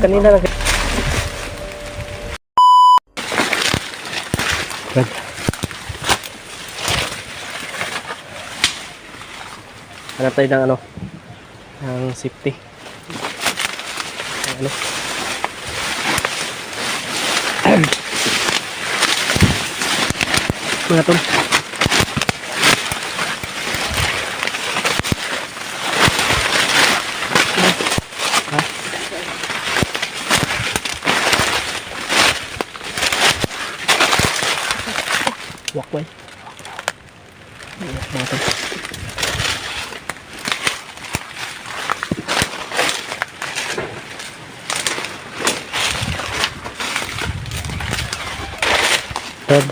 kanina lang. Brad. Hanap tayo ng ano, ng safety. Ano? Mga tol. Walkway. Mga tol. Brad.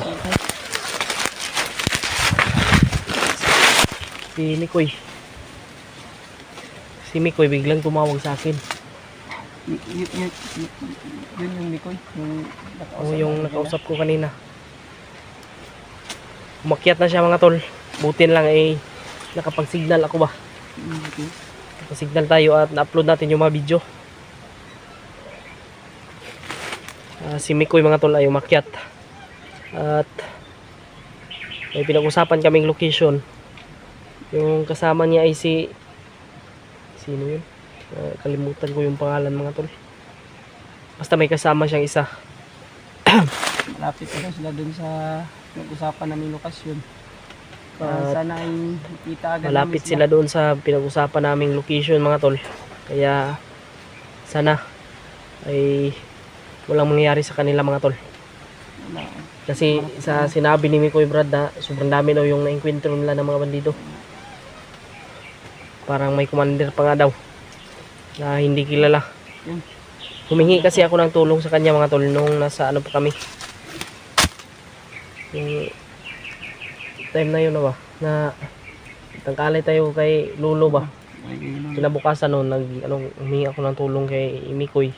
Si Mikoy biglang tumawag sa akin. Yun yung Mikoy, Yung nakausap ko kanina. Umakyat na siya mga tol. Butin lang nakapag-signal ako ba. Nakapag-signal tayo at na-upload natin yung mga video. Si Mikoy mga tol ay umakyat. At may pinag-usapan kaming location. Yung kasama niya ay sino yun? Kalimutan ko yung pangalan mga tol. Basta may kasama siyang isa. Malapit na sila dun sa pinag-usapan namin lokasyon. Sana ay makita agad. Malapit sila doon sa pinag-usapan naming location mga tol. Kaya sana ay walang mangyayari sa kanila mga tol. Kasi sa sinabi ni Mikoy Brad na sobrang dami daw yung na-encuentro nila ng mga bandido. Parang may commander pa nga daw na hindi kilala. Humingi kasi ako ng tulong sa kanya mga tol nung nasa ano pa kami. Yung time na yun na ba na tangkalay tayo kay Lolo ba. Kinabukasan noon humingi ako ng tulong kay Mikoy.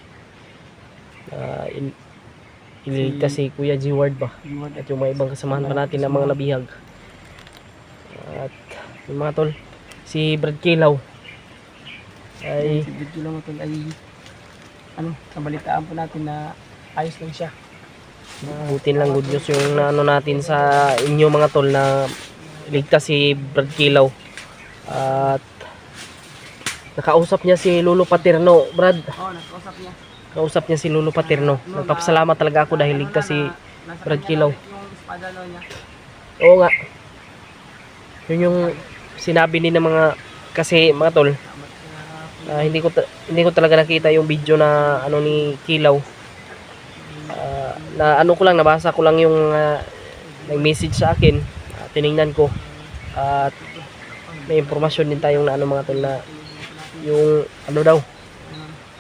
Ililigtas si Kuya G-Ward ba at yung mga ibang kasamahan pa natin na mga nabihag. At yung mga tol, si Brad Kilaw ay nabalitaan po natin na ayos lang siya. butin lang, good news yung ano natin sa inyo mga tol na iligtas si Brad Kilaw. At nakausap niya si Lolo Paterno, Brad. Nakausap niya. Kausap niya si Lolo Paterno. Nagpapasalamat talaga ako dahil ligtas si Brad Kilaw. Oo nga. Yun yung sinabi ni ng mga kasi mga tol. Hindi ko talaga nakita yung video na ano ni Kilaw. Na ano ko lang, nabasa ko lang yung nag-message sa akin. Tiningnan ko. At may impormasyon din tayong na ano mga tol na yung ano daw.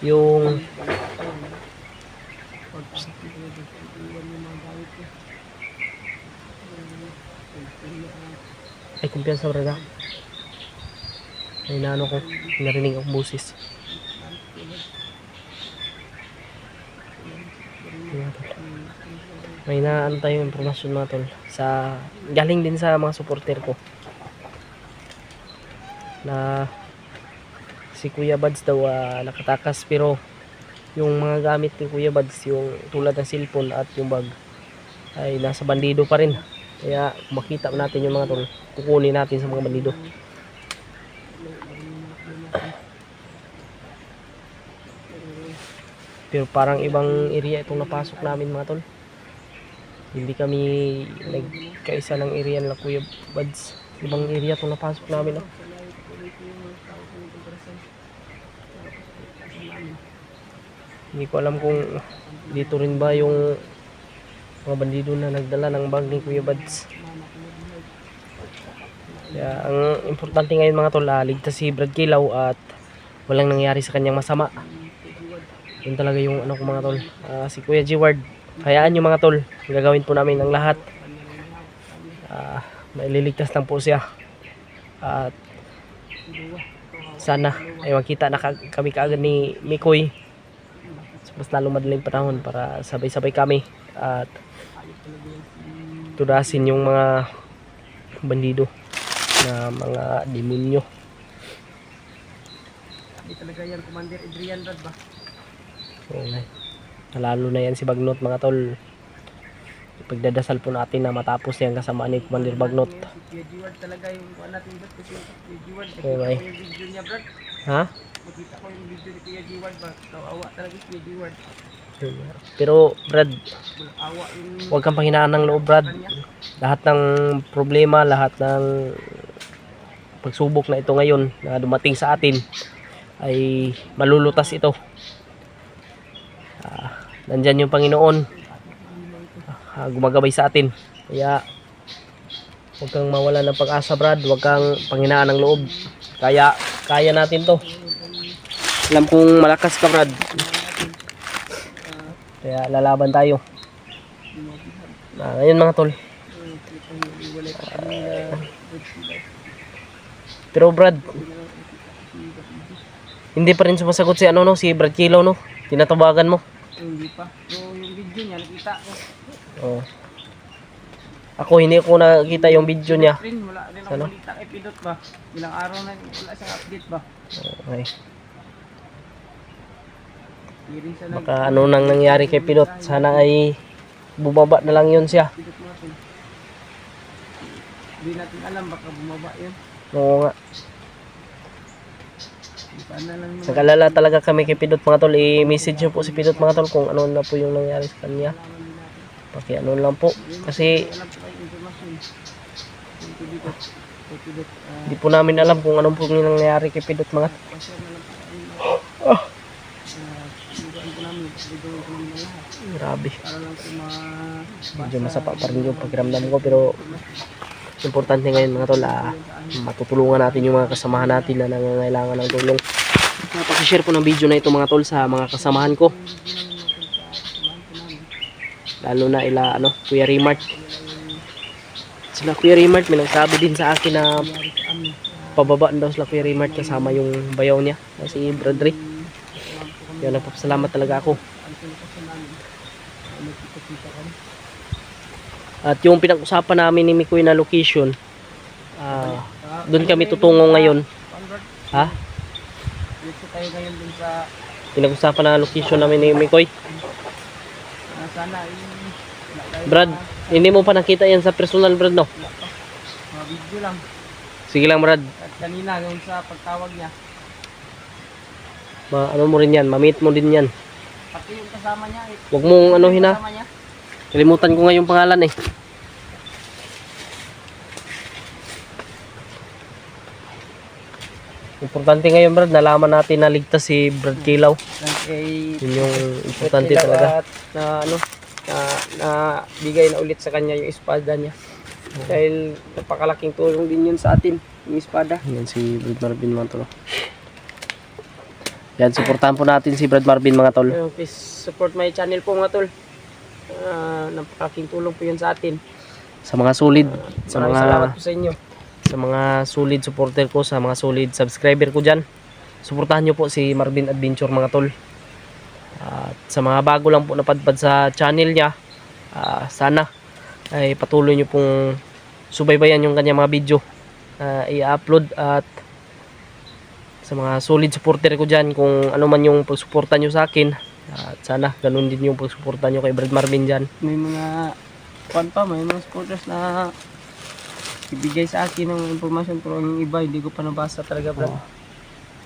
Yung ay kumpiyansa brada. Ay naano ko, narinig akong boses. May naano tayong impormasyon mga tol sa galing din sa mga supporter ko na si Kuya Bads daw nakatakas, pero yung mga gamit ni Kuya Bads, yung tulad ng cellphone at yung bag ay nasa bandido pa rin. Kaya kung makita natin yung mga tol, kukunin natin sa mga bandido. Pero parang ibang area itong napasok namin mga tol. Hindi kami nagkaisa ng area na Kuya Bads. Ibang area itong napasok namin. Hindi ko alam kung dito rin ba yung mga bandido na nagdala ng bag ni Kuya Bads. Kaya ang importante ngayon mga tol, ligtas si Brad Kilaw at walang nangyari sa kanyang masama. Yun talaga yung ano ko mga tol. Si Kuya G-Ward, hayaan nyo mga tol, gagawin po namin ang lahat. Maililigtas lang po siya. At sana ay makita na kami kaagad ni Mikoy. Mas lalong madaling panahon para sabay-sabay kami at tudasin yung mga bandido na mga demonyo. Hindi talaga yan, Commander Adrian Rad ba? Okay. Lalo na yan si Bagnot mga tol. Pagdadasal po natin na matapos yan kasama ni Commander Bagnot. Si Kuya G-Ward talaga yung kuha natin Brad. Kasi Kuya G-Ward, nakita Okay. ko yung video niya Brad. Ha? Nakita ko yung video ni Kuya G-Ward ba. Awa talaga si Kuya G-Ward. Pero Brad, Awa yung huwag kang panghinaan ng loob Brad. Lahat ng problema, lahat ng pagsubok na ito ngayon na dumating sa atin ay malulutas ito. Nandyan yung Panginoon, gumagabay sa atin. Kaya huwag kang mawala ng pag-asa Brad, huwag kang panghinaan ng loob. Kaya natin to. Alam kong malakas ka Brad. Kaya lalaban tayo. Ngayon mga tol. Pero Brad, hindi pa rin sumasagot si ano no, si Brad Kilo no. Tinatawagan mo. Hindi pa. So yung video niya nakita ko. Oh. Ako hindi ko nakita yung video niya. Wala rin ako Ano? balita kay Pidot ba. Ilang araw na wala siyang update ba. Okay. Hindi rin siya Baka ano nang nangyari kay Pilot. Sana ay bumaba na lang yun siya. Pidot natin. Hindi natin alam baka bumaba yun. Oo nga. Sana lang naman. Nag-alala talaga kami kay Pilot mga tol. I-message nyo po si Pilot mga tol kung ano na po yung nangyari sa kanya. Paki ano lang po. Kasi Alam ko kayo informasyon. Yung Pidot. Kay Pidot. hindi po namin alam kung anong po yung nangyari kay Pilot mga tol. Pasya na lang po kayo. Sinugaan ko namin. Gagawin ko namin ang lahat. Grabe. Para lang po Medyo masapa pa rin yung pakiramdam ko pero importante ngayon mga tol, matutulungan natin yung mga kasamahan natin na nangangailangan ng tulong. Napakishare po ng video na ito mga tol sa mga kasamahan ko. Lalo na ila Kuya Remart. Sila Kuya Remart may nagsabi din sa akin na pababa daw sila Kuya Remart kasama yung bayaw niya, si Bradley. Kaya nagpapasalamat talaga ako. At yung pinag-usapan namin ni Mikoy na location, doon kami tutungo ngayon. Ha? Dito tayo ngayon dun sa Pinag-usapan na location namin ni Mikoy. sana Brad, hindi mo pa nakita yan sa personal Brad no? mga video lang. Sige lang Brad, At kanina yung sa pagtawag niya, ano mo rin yan, ma-meet mo din yan. pati yung kasama niya. Huwag mong anuhin ha. Kasama niya. Kalimutan ko nga yung pangalan eh. Importante ngayon Brad, nalaman natin na ligtas si Brad Kilaw. Kay Yun yung importante talaga. At na bigay na ulit sa kanya yung espada niya. Dahil napakalaking tulong din yun sa atin, yung espada. Yan si Brad Marvin mga tol. Yan, supportahan po natin si Brad Marvin mga tol. Please support my channel po mga tol. Napakalaking tulong po yun sa atin. Sa mga solid, Maraming salamat po sa inyo. sa mga solid supporter ko, sa mga solid subscriber ko dyan, suportahan nyo po si Marvin Adventure mga tol. At sa mga bago lang po napadpad sa channel niya, sana ay patuloy nyo pong subaybayan yung kanya mga video i-upload. At sa mga solid supporter ko dyan, kung ano man yung pagsuporta nyo sa akin, at sana ganun din yung pagsuporta nyo kay Brad Marvin dyan. May mga may mga supporters na ibigay sa akin ng impormasyon pero yung iba hindi ko pa nabasa talaga Brad.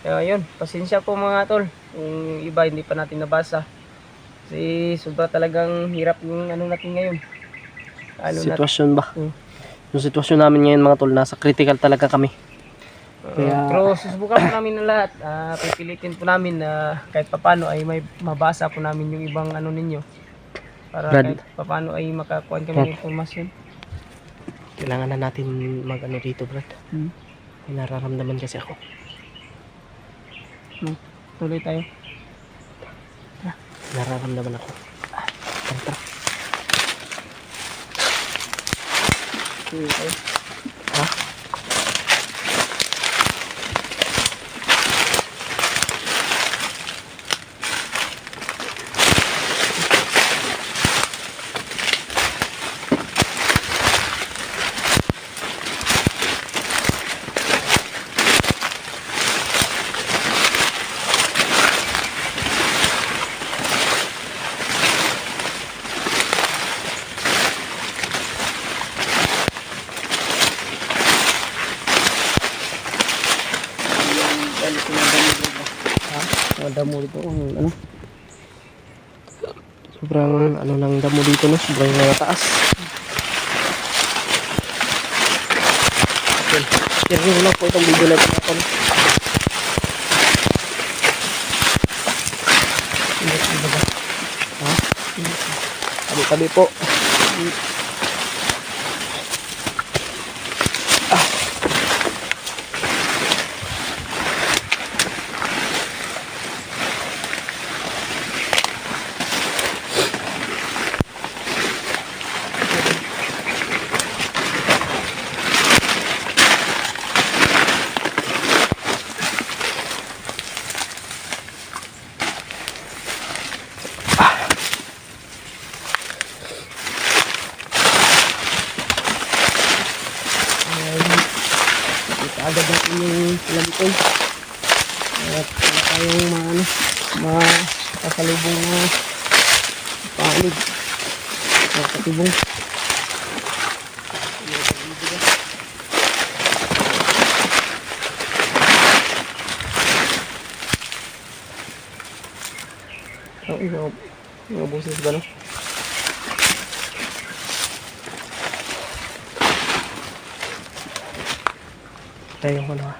Kaya yun, pasensya po mga tol. Yung iba hindi pa natin nabasa. Kasi sobra talagang hirap yung ano natin ngayon. Sitwasyon ba? Yung sitwasyon namin ngayon mga tol, nasa critical talaga kami. Pero susubukan po namin na lahat. Pipilitin po namin na kahit papano ay may mabasa po namin yung ibang ano ninyo. Para Brad, kahit papano ay makakuha kami ng informasyon. kailangan na natin mag-ano dito Brad. May nararamdaman kasi ako. Tuloy tayo. Nararamdaman ako. Tara. Tuloy tayo. Ha? Mga damo dito. Ano? Sobrang ano ng damo dito, no? Sobrang taas. Okay. Share nyo lang po itong video na ito mga tol. Ha? Tabi-tabi po. Kita agad natin yung lamitoy. At wala tayong makasalubong na panig. Makatibong. Mga busis ba, no? Tayo yung ano ha.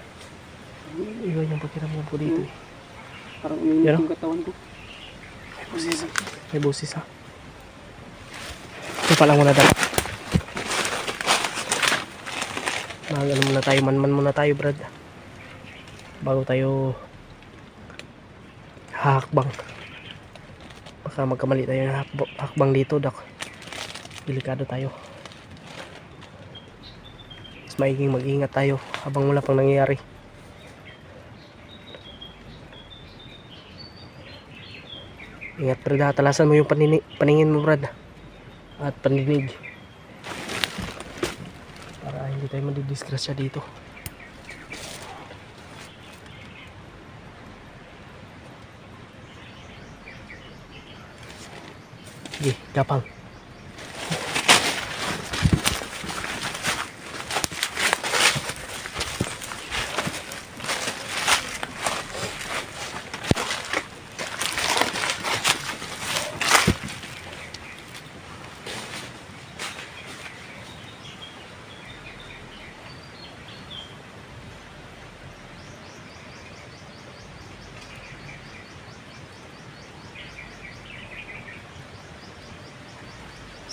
Iwan yung pagkiramon po dito eh. Parang umiinit Yan, yung katawan ko. May busis ha. Ito pala muna dala. Ano muna tayo, man muna tayo brad. Bago tayo hakbang. Baka magkamali tayo na hakbang dito dak. Delikado tayo. Mas maiging mag-ingat tayo habang wala pang nangyayari. Ingat brad ha. Talasan mo yung paningin mo brad. At paninig. Para hindi tayo madidisgrasya dito. Sige, gapang.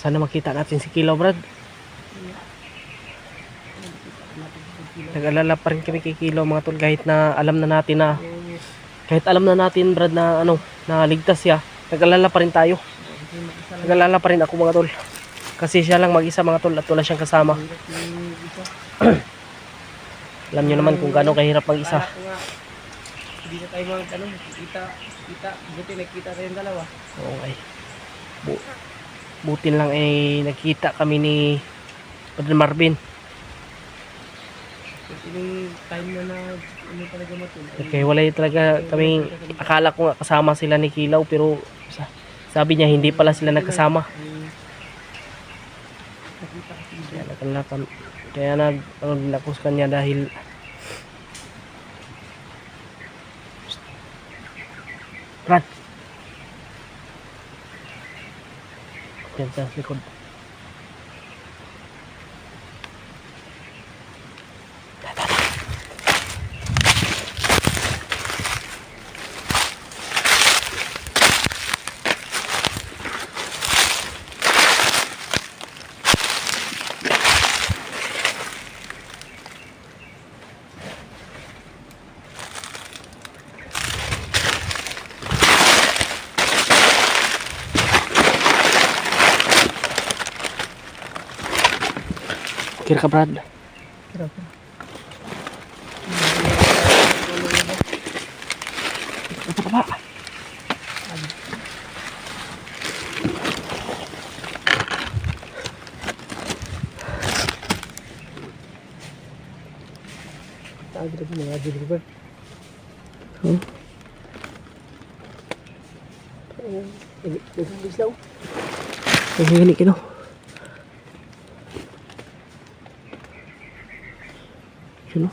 Sana makita natin si Kilaw brad. Nag-alala pa rin kami kay Kilaw mga tol kahit alam na natin brad na na ligtas siya. Nag-alala pa rin tayo. Nag-alala pa rin ako mga tol. Kasi siya lang mag-isa mga tol at wala siyang kasama. Alam niyo naman kung gaano kahirap mag-isa. Hindi na tayo kita, buti nakita tayong dalawa. Okay. Butin lang nakita kami ni Brother Marvin. Yung time na talaga matulog. Okay, wala talaga kaming akala ko nga kasama sila ni Kilaw pero sabi niya hindi pala sila nagkasama. Kaya nag-lakos kanya dahil Brad. Yan sa likod. Kira ka Brad. Kira. Apa ka ba? Tago na mga dito ba? Nagsisis daw. Nagsisis kino. Sino?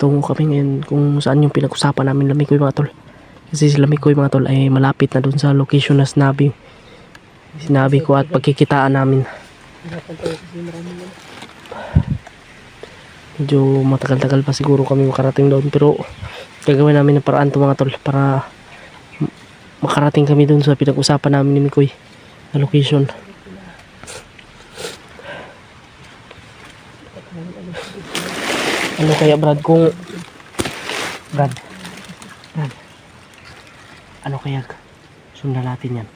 patungo kami ngayon kung saan yung pinag-usapan namin Lamikoy mga tol. Kasi si Lamikoy mga tol ay malapit na dun sa location na sinabi ko at pagkikitaan namin. Medyo matagal-tagal pa siguro kami makarating doon, pero gagawin namin ng paraan to mga tol para makarating kami doon sa pinag-usapan namin ni Mikoy na location. Ano kaya Brad kung Brad ano kaya sundan natin yan?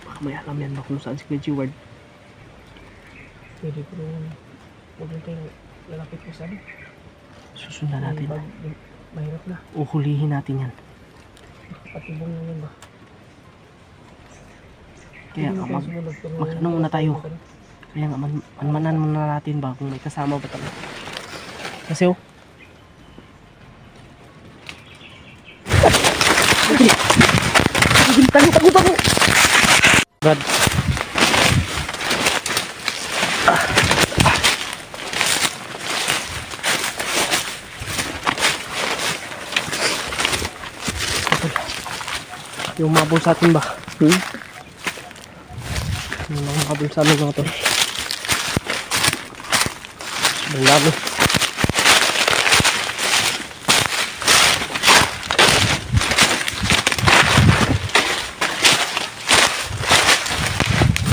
Baka may alam yan ba kung saan si Kuya Ward? Pwede ko huwag lang tayong lalapit ko saan. Susundan natin. Mahirap na. Uhulihin natin yan. Patibong na yan ba? Kaya ano muna tayo. Kaya nga manmanan muna natin ba kung may kasama ba talaga. Kasi oh. Tago. Brad. Yung mabul sa atin ba? Yung mabul sa amin mga tol. Sobrang dami.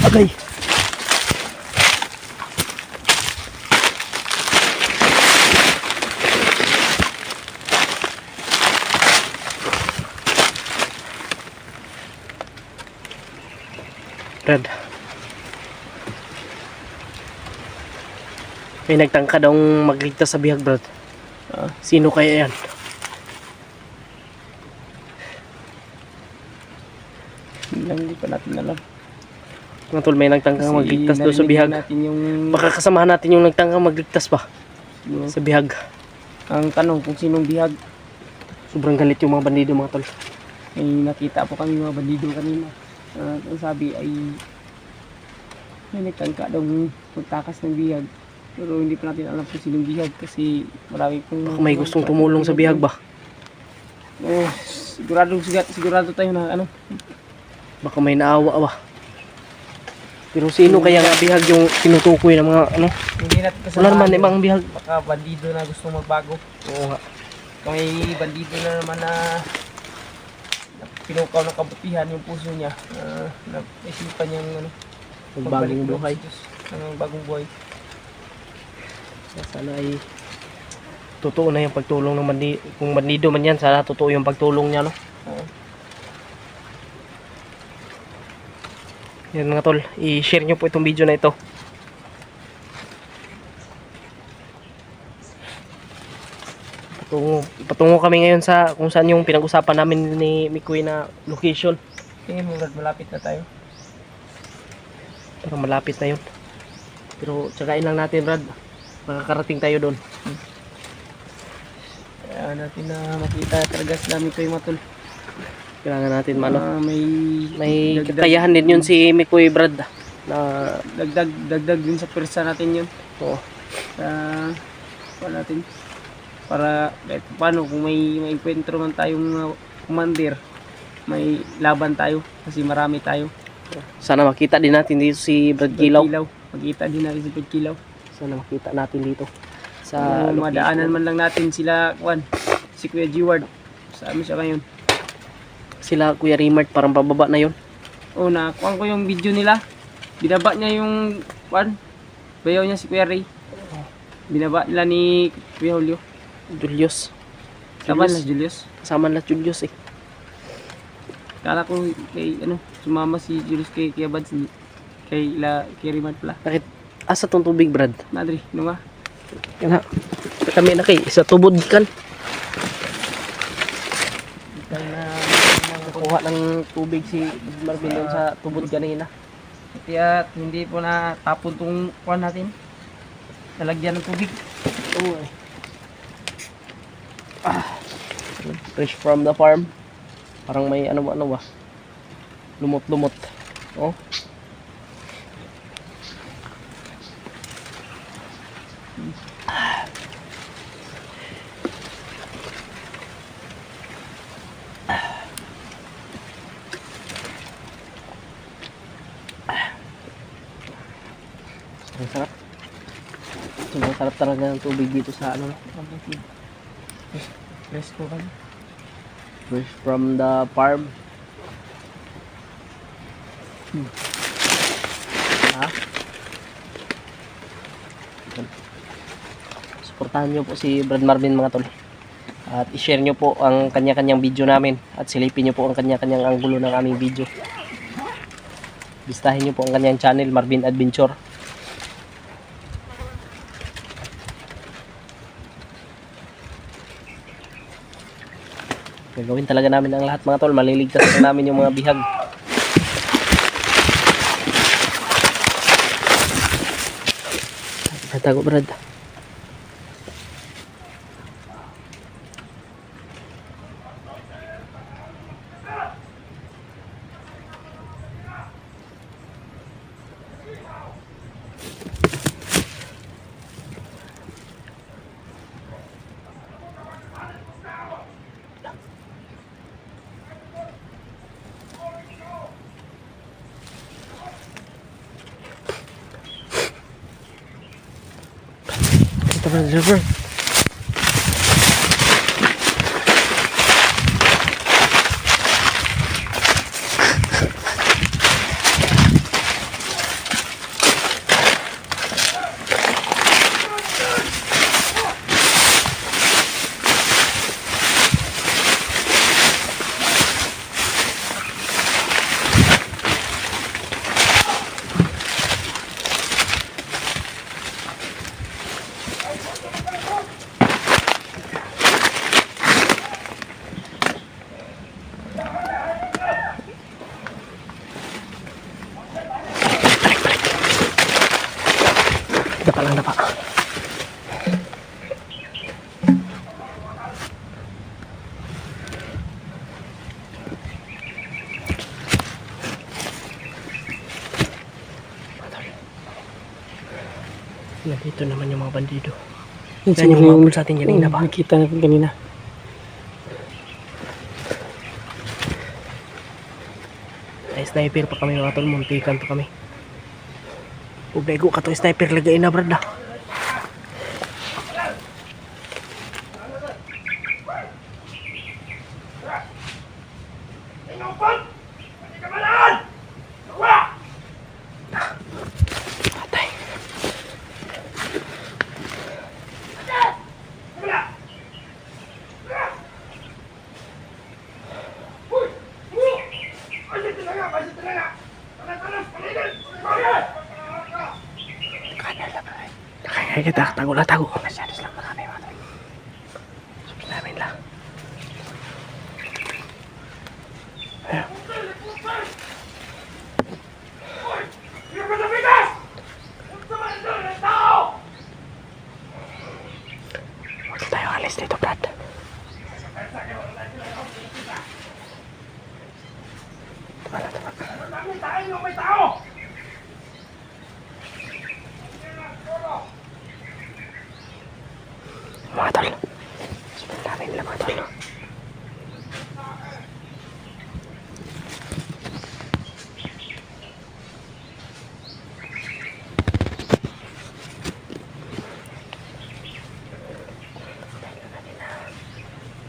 Agay. Brad. May nagtangka daw magligtas sa bihag, Brad. Sino kaya yan? Hindi pa natin alam. Mga tol, may nagtangka magligtas daw sa bihag. Baka kasamahan natin yung nagtangka magligtas pa sa bihag. Ang tanong kung sinong bihag. Sobrang galit yung mga bandido mga tol. May nakita po kami mga bandido kanina. Ang sabi ay may nagtangka daw magtakas ng bihag. Pero hindi pa natin alam kung sinong bihag kasi marami pong... Baka may gustong tumulong sa bihag ba? Sigurado tayo na ano. Baka may naawa ba? Pero sino kaya nga bihag yung tinutukoy ng mga ano? Hindi natin kasalanan. Wala naman ibang bihag. Baka bandido na gusto magbago. Oo nga. May bandido na naman na pinukaw ng kabutihan yung puso niya. Naisipan niyang ano, Magbagong buhay. Ang bagong buhay. Sana ay totoo na yung pagtulong ng bandido. Kung bandido man yan, sana totoo yung pagtulong niya, no? Yan mga tol, i-share nyo po itong video na ito. Patungo kami ngayon sa kung saan yung pinag-usapan namin ni Mikoy na location. Tingin mo, Brad, malapit na tayo. Parang malapit na yun. Pero tsagain lang natin, Brad. Makakarating tayo doon. Kaya natin na makita talaga sila Mikoy mga tol. Kailangan natin may dagdag, kakayahan din yun si Mikoy, Brad. Na dagdag din sa pwersa natin yun. oo. Natin para kahit paano kung may enkwentro man tayong commander, may laban tayo kasi marami tayo. Sana makita din natin dito si Brad Kilaw. Makita din natin si Brad Kilaw. Sana makita natin dito sa madaanan man lang natin sila si Kuya Ward. Sa amin siya ngayon. Sila Kuya Rimart, parang pababa na yun. Oo, nakuha ko yung video nila. Binaba niya yung bayaw niya si Kuya Ray. Binaba nila ni Kuya Julio. Julius. Kasama na Julius. Kasama na Julius eh. Kala ko kay sumama si Julius kay Bads kay Rimart pala. Bakit? Asa tong tubig, Brad? Madri, nga. Yan ha. Kami na kay isa tubod kan. Kuha ng tubig si Marvin doon sa tubod kanina. Kaya hindi po na tapon tong kuha natin. Nalagyan ng tubig. Oo eh. Fresh from the farm. Parang may ano ba? Lumot-lumot. Oh. Ang sarap. Sobrang sarap talaga ng tubig dito sa ano. Fresh ko kami. Fresh from the farm. Ha? Suportahan nyo po si Brad Marvin mga tol. At i-share nyo po ang kanya-kanyang video namin. At silipin nyo po ang kanya-kanyang anggulo ng aming video. Bistahin nyo po ang kanyang channel, Marvin Adventure. Gagawin talaga namin ang lahat mga tol. Maliligtas lang namin yung mga bihag. Tago Brad. Ito Brad, driver. Dapa lang, dapa. Nandito naman yung mga bandido. Yan yung umabol sa atin kanina ba? Nakita natin kanina. Ay, sniper pa kami mga tol. Muntikan pa kami. Ubego ka to, sniper lagay na Brad. Patay. Kaya kita, tago lang, tago. Masyadis lang marami mga tol. Subs namin lang. Ayan. Huwag tayo alis dito, Brad. Tama na, tama. Mga tol. Subs namin lang mga tol.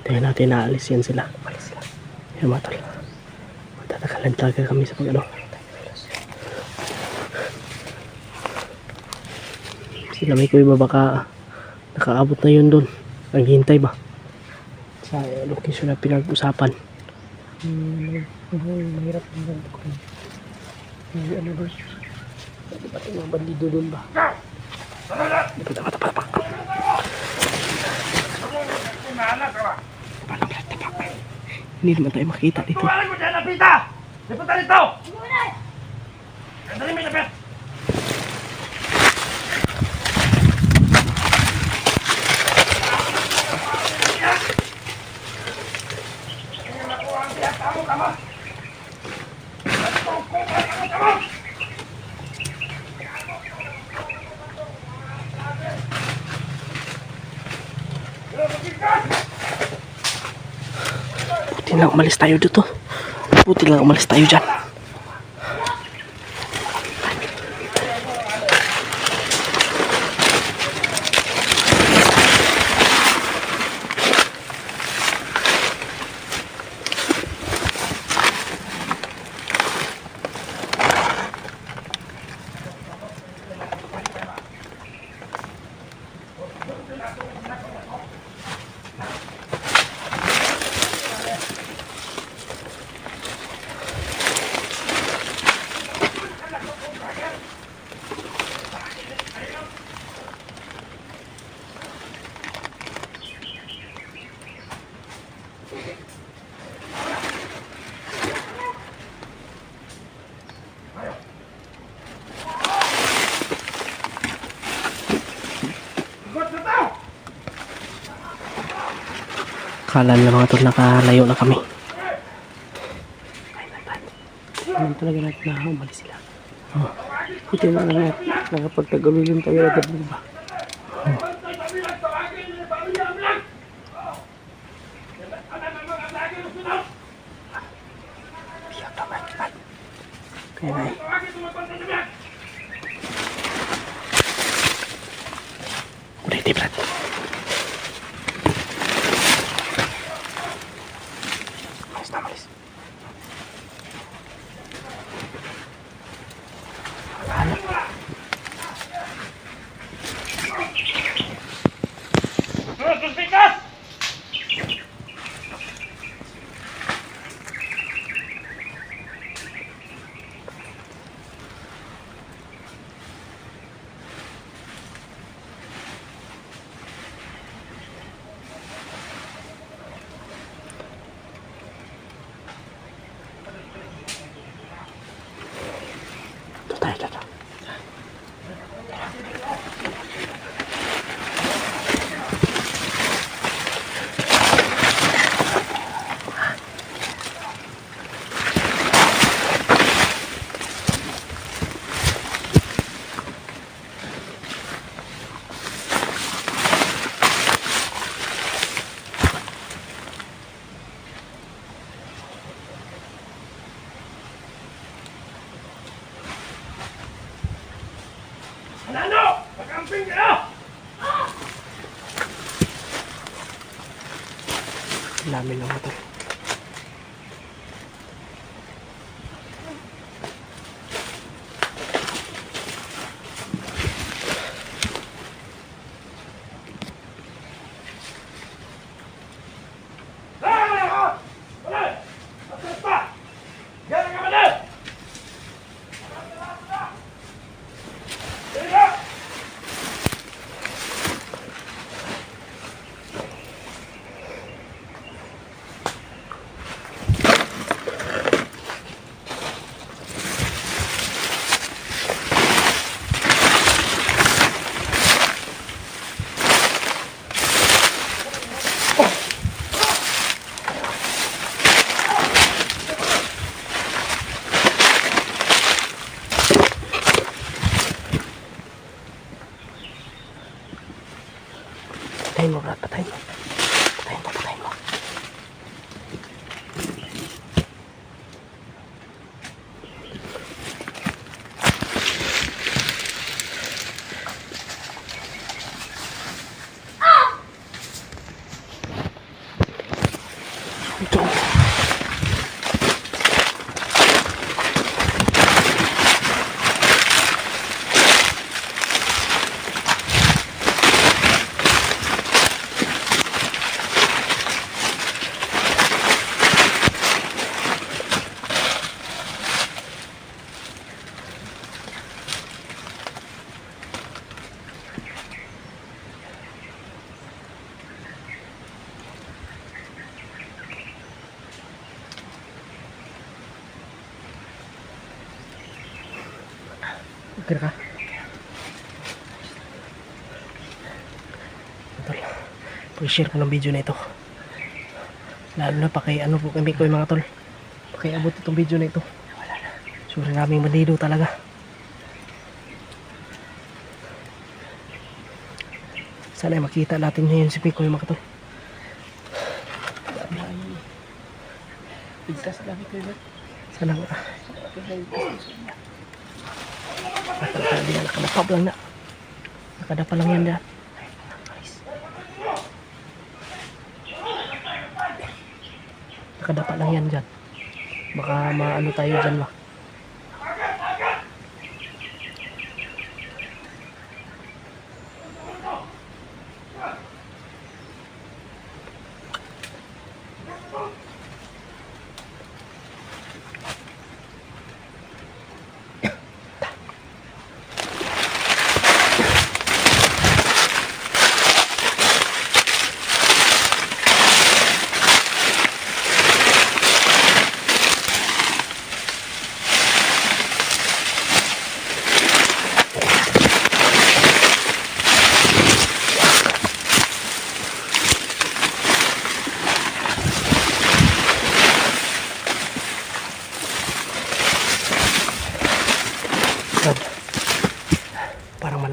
Tingnan natin, naalis yan sila. Alis sila. Yan mga tol. Matatagalan talaga kami sa pag-ano. Sila may kuya ba baka nakaabot na yun dun. Naghihintay ba? Sa location na pinag-usapan. Mahirap ang ganito ko. Ano ba? Pati mga bandido dun ba? Tapak. Hindi naman tayo makita dito. Tumalan mo dyan, Napita! Liputan nito! Sandali, may lapit! Buti lang umalis tayo dito. Buti lang umalis tayo dyan. Akala nila mga tol nakalayo na kami. Ano talaga natin na umalis sila. Buti na lang nakapagtagalulim tayo agad mo ba? Kaya na eh. Udah di Brad. Malis na malis. Hanap. Suspikas! Ito tayo, ito. Ano? Pag-amping kayo! Ang dami ng motor. Patayin mo, Brad. Patayin mo. Patayin mo, patayin mo. Ito. Okay ka? Tol, pag-share ko ng video na ito. Lalo na ano po kami ko yung mga tol. Pakiabot itong video na ito. Sorry naming bandido talaga. Sana ay makita natin ngayon si Pico yung mga tol. Igkas lang ito yun. Sana nga. Nakadapa lang na. Nakadapa lang yan dyan. Nakadapa lang yan dyan. Baka maano tayo dyan ba.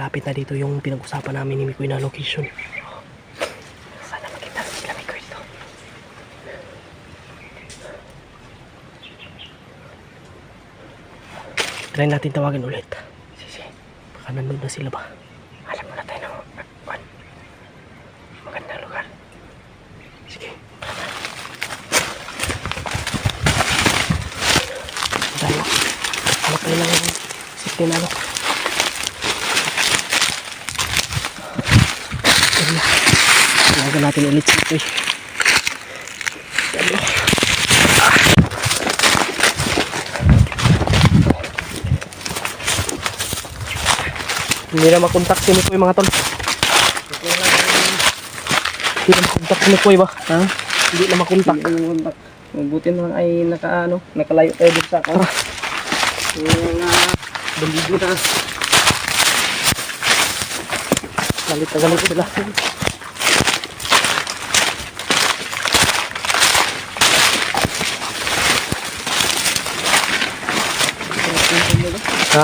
malapit na dito yung pinag-usapan namin ni Mikoy na location. Sana makita sila Mikoy dito. Try natin tawagan ulit. Sige. Baka nandun na sila ba? Alam mo na tayo ng magandang lugar. Sige. Dahil lang. Hanap kayo lang yung safety na ano. Tawagan natin ulit si Mikoy. Dalo. Hindi na makontak si Mikoy mga tol. Hindi na makontak si Mikoy ba? Ha? Hindi na makontak. Mabuti na lang ay nakalayo tayo dito sa akin. Yung baligo na. Galit na galit sila. Ha?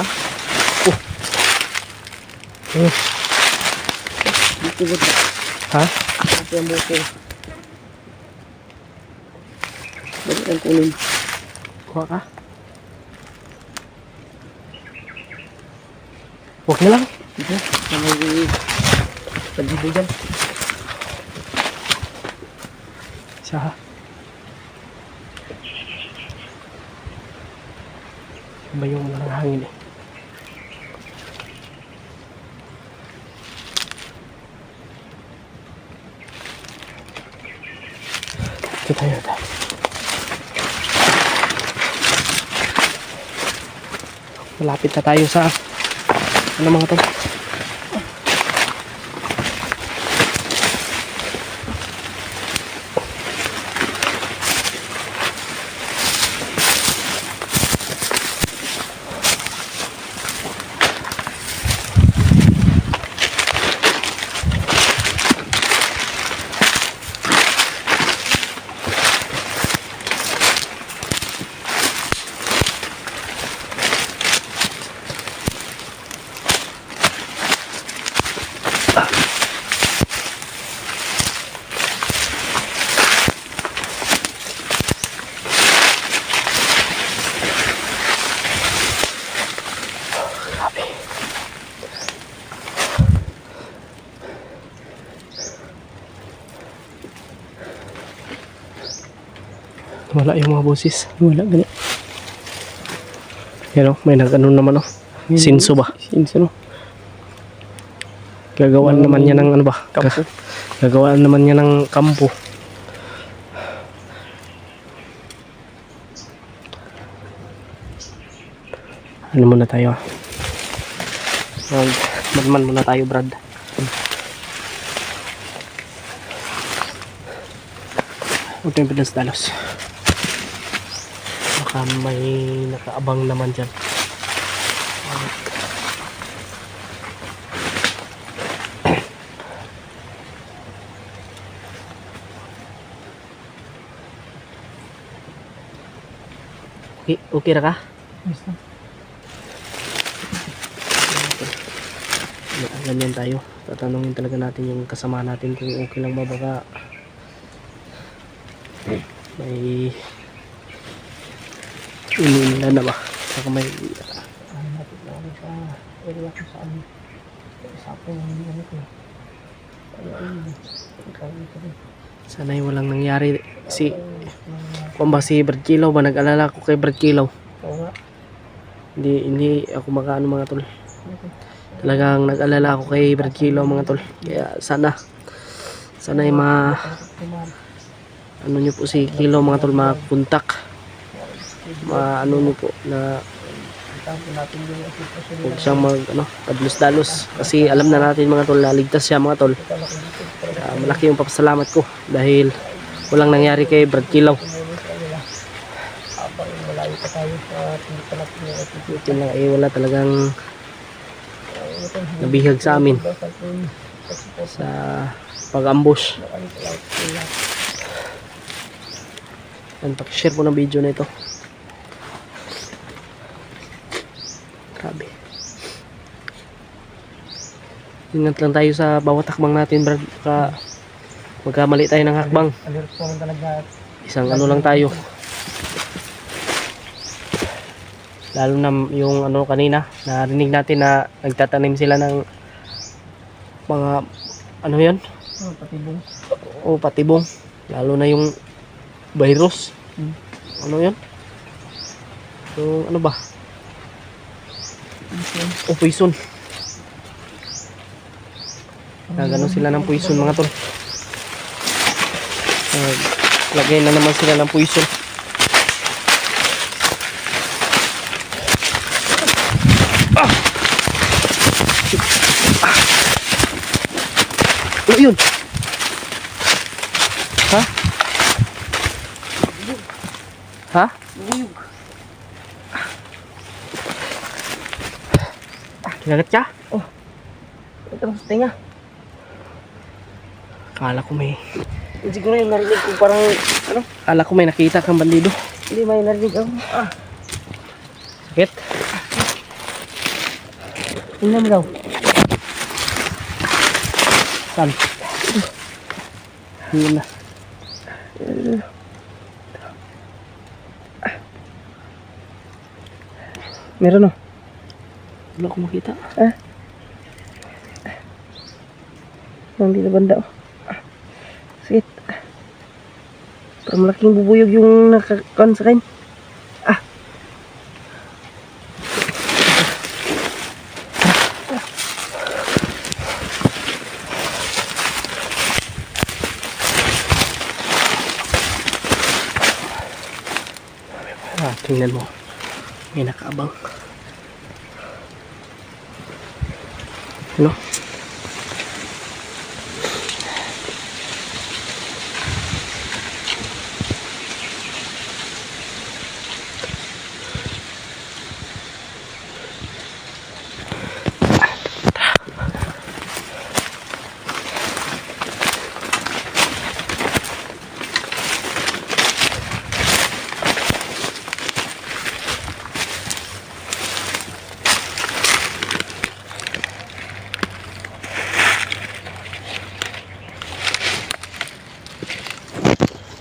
Dito ba? Ha? Ito yung buko. Balik ang kunin. Kuha ka? Huwag na lang. Ito. May pagdibo dyan. Isa ha? Ba yung walang hangin eh. Ito tayo ito. Malapit na tayo sa ano mga to. Wala yung mga boses. Wala gani. Yan o, may nag-ano naman o. Sinso ba? Sinso no? Gagawaan naman niya ng ano ba? Kampo. Gagawaan naman niya ng kampo. Ano muna tayo? Magman muna tayo, Brad. Huwag tayong pinasdalos. Baka may nakaabang naman dyan. Okay ra ka? Ganyan tayo. Tatanungin talaga natin yung kasama natin kung okay lang ba, baka may inila na ba? Baka may sana'y walang nangyari si kung ba si Brad Kilaw ba, nag-alala ko kay Brad Kilaw. Hindi ako makaano mga tol, talagang nag-alala ako kay Brad Kilaw mga tol, kaya sana ay ano nyo po si Kilaw mga tol, makontak, ano nyo po na huwag siyang padlos-dalos, kasi alam na natin mga tol na ligtas siya mga tol. Malaki yung papasalamat ko dahil walang nangyari kay Brad Kilaw. Ito lang wala talagang nabihag sa amin sa pag-ambush. Pakishare po ng video na ito. Grabe. Ingat lang tayo sa bawat hakbang natin, Brad. Magkamali tayo ng hakbang. Alert po lang talaga. Isang ano lang tayo. Lalo na yung ano kanina, narinig natin na nagtatanim sila ng mga ano yun? Oh, patibong. O patibong. Lalo na yung virus. Ano yun? Yung ano ba? O poison. Nagano sila ng poison mga tol. Lagay na naman sila ng poison. Ano yun? Ha? Ha? Buyog. Kinagat ka? Ito sa tinga. Kala ko may Siguro yung narinig ko parang, ano, Kala ko may nakita kang bandido. hindi may narinig ako. Sakit? Tingnan mo daw. Saan? Yun na. Meron o. Wala akong makita. Hindi na banda o. Sakit. Parang malaking bubuyog yung nakakon sa kain. Tingnan mo. May nakaabang. Ano?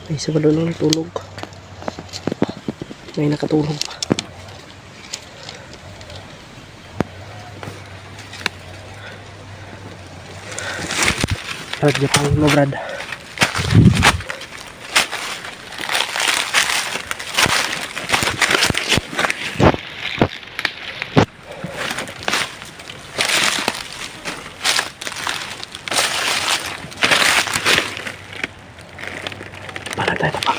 May isa ba doon tulog? May nakatulog pa. Brad, yapangin mo Brad. Para tayo tapak.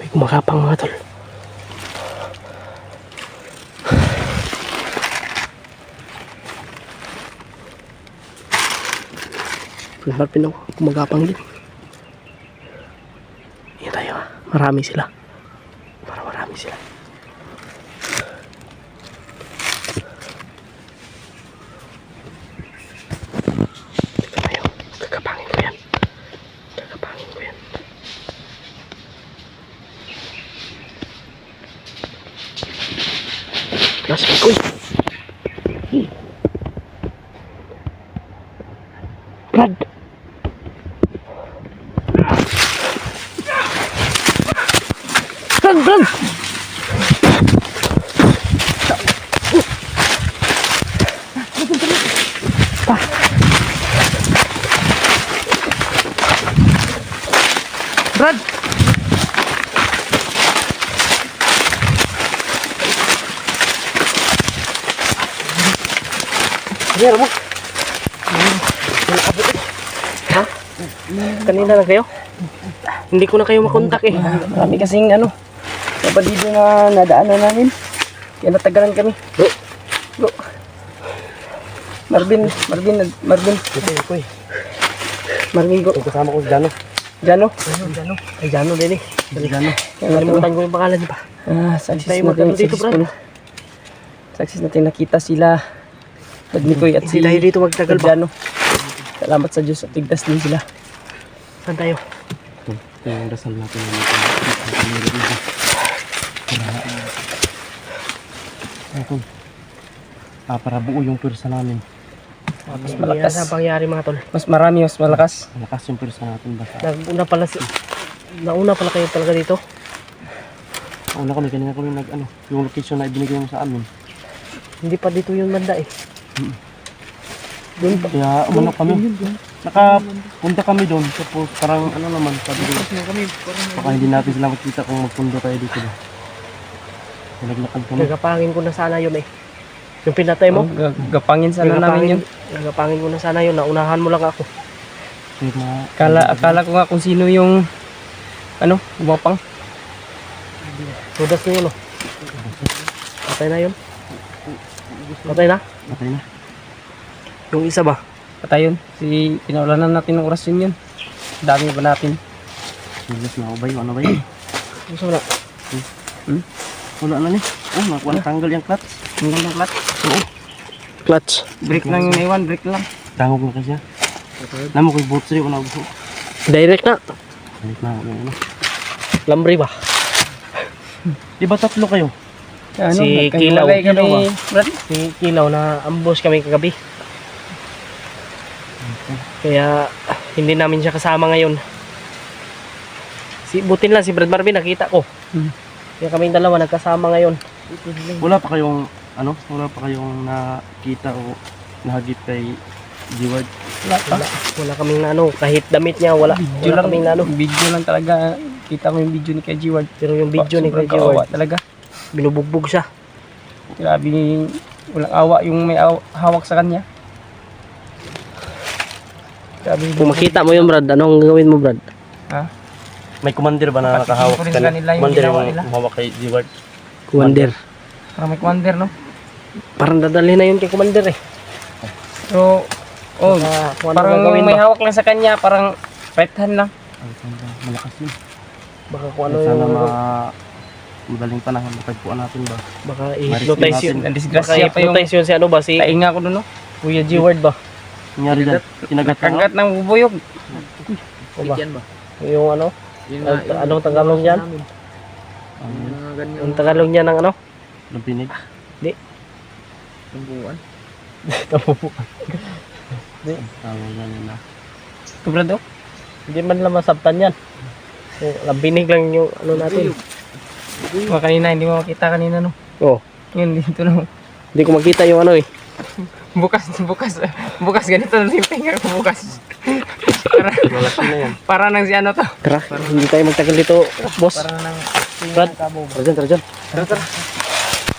May kumakapang mga tol. Pinapin ako, kumagapang din. Yan tayo ha. Marami sila. Marami sila. Dito tayo. Kakapangin ko yan. Kakapangin ko yan. Plus, uy! Brad! Brad! Brad! Meron mo. Wala abot eh. Ha? Kanina lang kayo? Hindi ko na kayo makontak eh. Marami kasing ano, kapalido na nadaanan namin. Kaya natagalan kami. Bro. Marvin. Koy. Marvin bro. Kasama ko si Jano. Jano. Ay, Jano din eh. Jano. Kalimutan ko yung pangalan niya pa. Success Tayo natin. magkano dito, Successful. Success natin nakita sila. Dad ni Koy at Hindi tayo dito magtagal ba? Jano. Salamat sa Diyos at tigdas din sila. Saan tayo? Ito yung dasal natin. Para buo yung pwersa namin. Mas malakas. Sa pangyari mga tol. Mas marami, mas malakas. Malakas yung pwersa natin basta. Nauna pala kayo talaga dito. Una kami, kanina kami yung location na ibinigay mo sa amin. Hindi pa dito yung banda eh. Doon pa. Kaya umano kami. Nakapunta kami doon. Tapos parang naman, sabi ko. Baka hindi natin sila makita kung magpundo tayo dito ba. Naglakan kami. Gagapangin ko na sana yun eh. Yung pinatay mo? Gapangin sana namin yun. Gagapangin ko na sana yun. Naunahan mo lang ako. Akala ko nga kung sino yung umapang. Tudas na yun oh. Patay na yun. Patay na? Patay na. Yung isa ba? Patay yun. Pinaulanan natin ng oras yun. Dami ba natin? Silas na ako ba yun? Ano ba yun? Gusto mo na? Wala na ni. Nakuha na tanggal yung clutch. Tanggal yung clutch. Clutch. Brake lang yung naiwan. Brake lang. Tangog na kasi. Namo ko yung boot sa'yo. Wala ko. Direct na. Balik na ako. Lambri ba? Di ba tatlo kayo? Si Kilaw. Kami, Brad. Si Kilaw na ambush kami kagabi. Kaya hindi namin siya kasama ngayon. Butin lang si Brad Marvin nakita ko. Kaya kaming dalawa nagkasama ngayon. Wala pa kayong wala pa kayong nakita o nahagip kay G-Ward? Wala kaming kahit damit niya wala. Video Wala lang. kaming Video lang talaga. Kita ko yung video ni Kay G-Ward. Pero yung video ni Sobrang Kuya kawawa Jeward, talaga. binubugbog siya. Grabe, walang awa yung may hawak sa kanya. Grabe. Kung makita mo yun Brad, anong gagawin mo Brad? Ha? May commander ba na Patikin nakahawak ko rin ka sa kanila yung Commander ginawa yung nila. humawak kay G-Ward? Commander. Parang may commander, no? Parang dadalhin na yun kay Commander eh. So, Kung ano parang gagawin may ba? hawak lang sa kanya, parang right hand lang. Malakas yun. Baka kung ano Sana yung madaling panahon matagpuan natin ba? baka i-hypnotize yun. natin. Ang Baka disgrasya pa yung i-hypnotize yun si ano ba? Si tainga ko doon, no? Kuya Jeward ba? Nangyari dyan, kinagat na Kagat ng bubuyog. O ba? Yung ano? Anong Tagalog yan? Ang Tagalog niya ng ano? Lampinig. Tambuan. Tawag ganyan na. Kubrado? Hindi man lang masabtan yan. Labinig lang yung ano natin. Mga kanina, hindi mo makita kanina, no? Oh, Yun, dito, no? hindi ko makita yung ano eh. Bukas ganito na yung finger ko bukas. Malaki na yan. Para nang si ano to. Tara, hindi tayo magtagal dito, boss. Para nang Brad, tara dyan.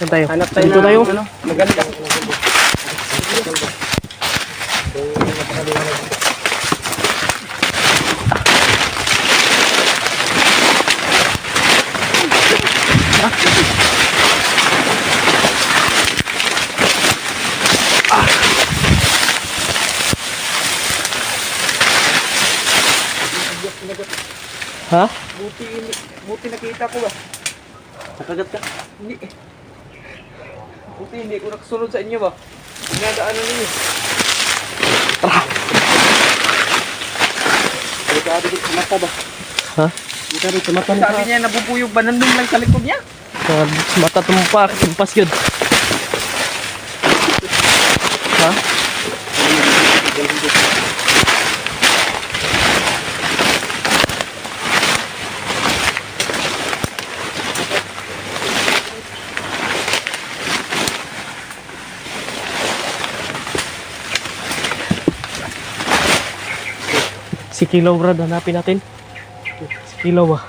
Saan tayo? hanap tayo Dito ng, tayo. ano, maganda. Ha? Buti nakita ko ba? Nakagat ka? Hindi. Buti hindi ko nakasunod sa inyo ba? Dinadaanan ninyo. Delikado dito sa mata ba? Ha? Delikado sa mata Sabi niya nabubuyog ba nandun lang sa likod niya? Mata tumpak, tumpas yun. Ha? Si Kilaw Brad, hanapin natin. Si Kilaw ba?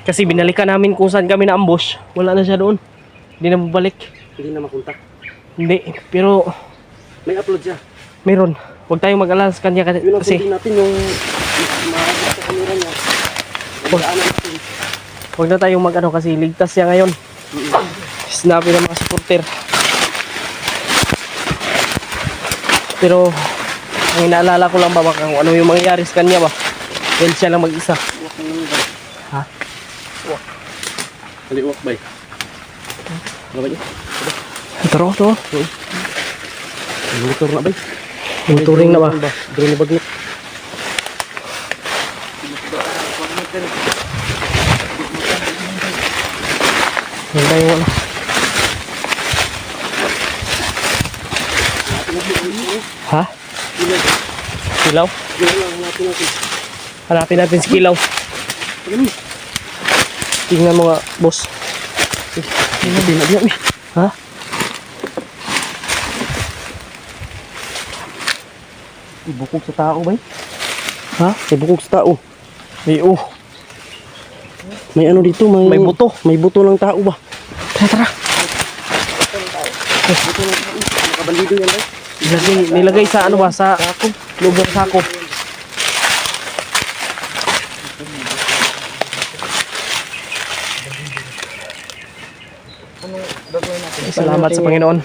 Kasi binalikan namin kung saan kami na-ambush. Wala na siya doon. Hindi na mabalik. Hindi na makunta. Hindi. Pero May upload siya. Meron. Huwag tayong mag-alala sa kanya Yun ang kasi sundin natin yung maagos sa kamera niya. Pagdaanan natin. huwag na tayong mag-ano kasi ligtas siya ngayon. Sinabi ng mga supporter. Pero ang inaalala ko lang ba baka kung ano yung mangyayari sa kanya ba. Dahil siya lang mag-isa. Ha? Kaliwak bay. Ano ba yun? Ito. Motor na bay. Motoring na ba? Drone na bagnet. Yan tayo ano. Ha? Kilaw? Hanapin natin si Kilaw. Tingnan mo nga, boss. Ha? Ibukog sa tao bay. Ha? Ibukog sa tao. May May ano dito, may buto. May buto ng tao ba? Tara. Nakabandido yan bay. Nilagay sa ano ba? Sa loob ng sako. Salamat sa Panginoon.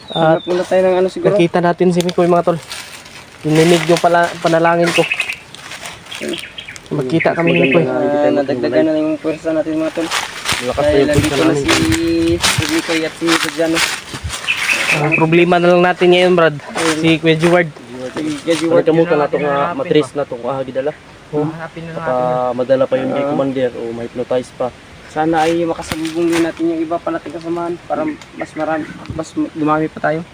At At muna tayo ng ano siguro. nakita natin si Mikoy mga tol. Dininig yung panalangin ko. Magkita kami ni Mikoy. Nadagdagan na yung pwersa natin mga tol. Lakas pa Dahil yung nandito pagka na namin. si Mikoy at si Bajano. Ang problema na lang natin ngayon, Brad. Si Kuya Jeward. Si Gaji Wala ka mo ka na itong matris na itong gidala. Hanapin na Baka madala pa yun kay commander o ma-hypnotize pa. Sana ay makasabubong din natin yung iba pa natin kasamahan para mas marami, mas dumami pa tayo.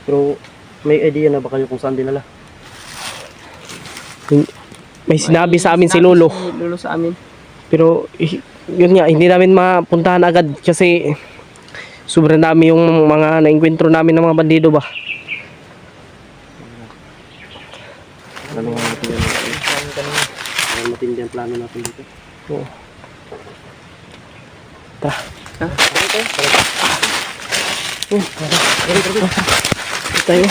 Pero may idea na ba kayo kung saan dinala? May sinabi sa amin si Lolo. Si Lolo sa amin. Pero yun nga, hindi namin mapuntahan agad kasi sobrang dami yung mga naengkwentro namin ng mga bandido ba. Ano nga natin yan? Ano matindi ang plano natin dito? Oo. Tara. Ha? Tayo.